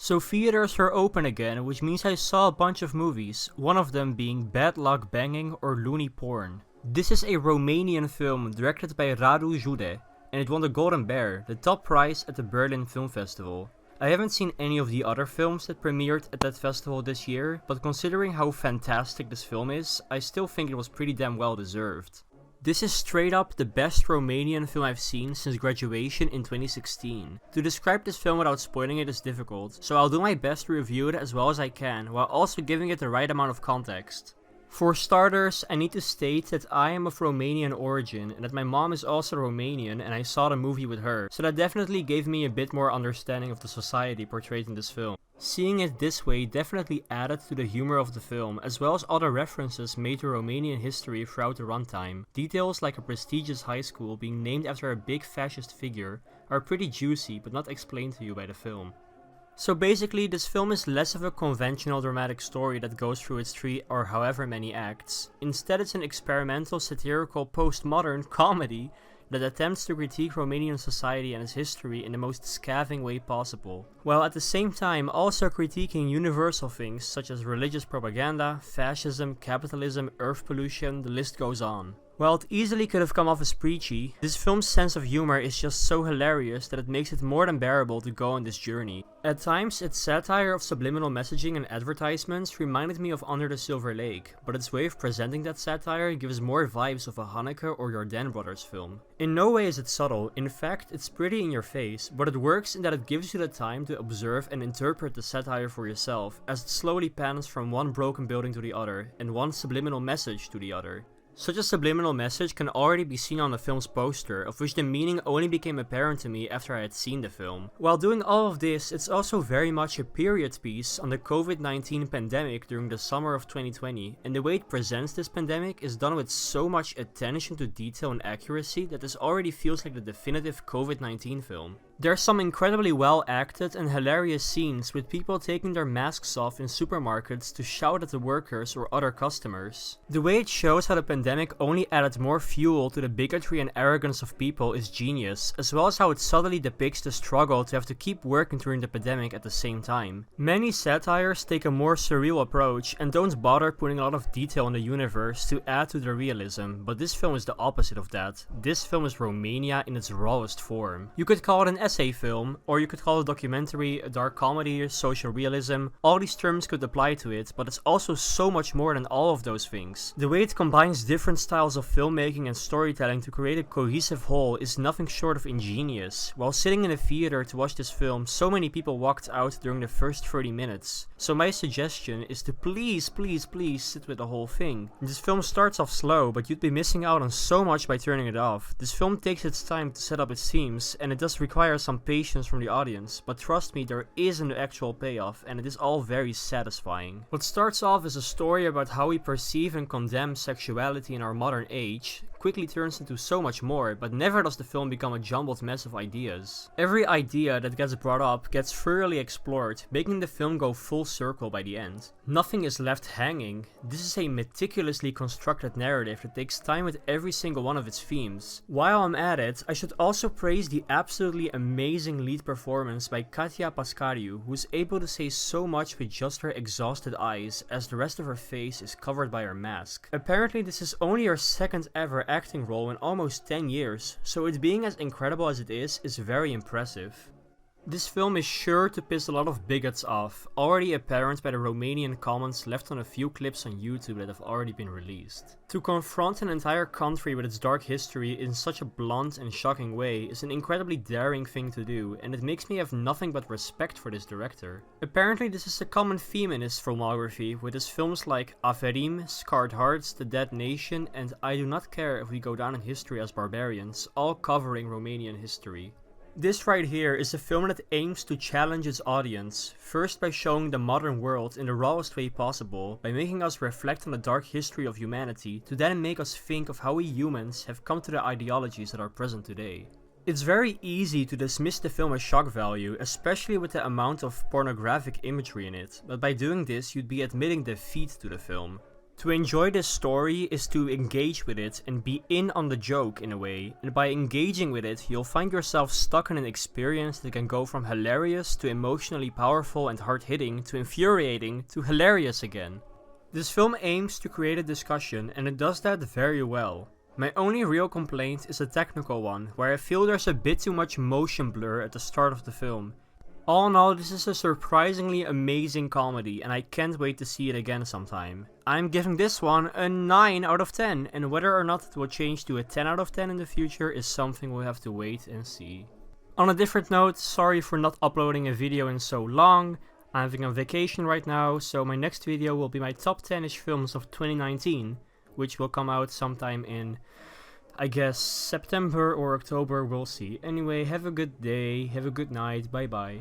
So theaters are open again, which means I saw a bunch of movies, one of them being Bad Luck Banging or Loony Porn. This is a Romanian film directed by Radu Jude, and it won the Golden Bear, the top prize at the Berlin Film Festival. I haven't seen any of the other films that premiered at that festival this year, but considering how fantastic this film is, I still think it was pretty damn well deserved. This is straight up the best Romanian film I've seen since graduation in 2016. To describe this film without spoiling it is difficult, so I'll do my best to review it as well as I can, while also giving it the right amount of context. For starters, I need to state that I am of Romanian origin and that my mom is also Romanian and I saw the movie with her, so that definitely gave me a bit more understanding of the society portrayed in this film. Seeing it this way definitely added to the humor of the film, as well as other references made to Romanian history throughout the runtime. Details like a prestigious high school being named after a big fascist figure are pretty juicy but not explained to you by the film. So basically, this film is less of a conventional dramatic story that goes through its 3 or however many acts. Instead, it's an experimental, satirical, postmodern comedy that attempts to critique Romanian society and its history in the most scathing way possible, while at the same time also critiquing universal things such as religious propaganda, fascism, capitalism, earth pollution, the list goes on. While it easily could have come off as preachy, this film's sense of humor is just so hilarious that it makes it more than bearable to go on this journey. At times, its satire of subliminal messaging and advertisements reminded me of Under the Silver Lake, but its way of presenting that satire gives more vibes of a Haneke or Jordan Brothers film. In no way is it subtle, in fact it's pretty in your face, but it works in that it gives you the time to observe and interpret the satire for yourself, as it slowly pans from one broken building to the other, and one subliminal message to the other. Such a subliminal message can already be seen on the film's poster, of which the meaning only became apparent to me after I had seen the film. While doing all of this, it's also very much a period piece on the COVID-19 pandemic during the summer of 2020, and the way it presents this pandemic is done with so much attention to detail and accuracy that this already feels like the definitive COVID-19 film. There's some incredibly well acted and hilarious scenes with people taking their masks off in supermarkets to shout at the workers or other customers. The way it shows how the pandemic only added more fuel to the bigotry and arrogance of people is genius, as well as how it subtly depicts the struggle to have to keep working during the pandemic at the same time. Many satires take a more surreal approach and don't bother putting a lot of detail in the universe to add to the realism, but this film is the opposite of that. This film is Romania in its rawest form. You could call it an essay film, or you could call it a documentary, a dark comedy, social realism. All these terms could apply to it, but it's also so much more than all of those things. The way it combines different styles of filmmaking and storytelling to create a cohesive whole is nothing short of ingenious. While sitting in a theater to watch this film, so many people walked out during the first 30 minutes. So my suggestion is to please sit with the whole thing. This film starts off slow, but you'd be missing out on so much by turning it off. This film takes its time to set up its themes, and it does require some patience from the audience, but trust me, there is an actual payoff, and it is all very satisfying. What starts off as a story about how we perceive and condemn sexuality in our modern age quickly turns into so much more, but never does the film become a jumbled mess of ideas. Every idea that gets brought up gets thoroughly explored, making the film go full circle by the end. Nothing is left hanging. This is a meticulously constructed narrative that takes time with every single one of its themes. While I'm at it, I should also praise the absolutely amazing lead performance by Katia Pascariu, who is able to say so much with just her exhausted eyes, as the rest of her face is covered by her mask. Apparently this is only her second ever acting role in almost 10 years, so it being as incredible as it is very impressive. This film is sure to piss a lot of bigots off, already apparent by the Romanian comments left on a few clips on YouTube that have already been released. To confront an entire country with its dark history in such a blunt and shocking way is an incredibly daring thing to do, and it makes me have nothing but respect for this director. Apparently this is a common theme in his filmography, with his films like Aferim, Scarred Hearts, The Dead Nation, and I Do Not Care If We Go Down in History as Barbarians, all covering Romanian history. This right here is a film that aims to challenge its audience, first by showing the modern world in the rawest way possible, by making us reflect on the dark history of humanity, to then make us think of how we humans have come to the ideologies that are present today. It's very easy to dismiss the film as shock value, especially with the amount of pornographic imagery in it, but by doing this you'd be admitting defeat to the film. To enjoy this story is to engage with it and be in on the joke in a way, and by engaging with it you'll find yourself stuck in an experience that can go from hilarious to emotionally powerful and hard-hitting to infuriating to hilarious again. This film aims to create a discussion and it does that very well. My only real complaint is a technical one, where I feel there's a bit too much motion blur at the start of the film. All in all, this is a surprisingly amazing comedy and I can't wait to see it again sometime. I'm giving this one a 9 out of 10, and whether or not it will change to a 10 out of 10 in the future is something we'll have to wait and see. On a different note, sorry for not uploading a video in so long. I'm having a vacation right now, so my next video will be my top 10ish films of 2019, which will come out sometime in, I guess, September or October, we'll see. Anyway, have a good day, have a good night, bye bye.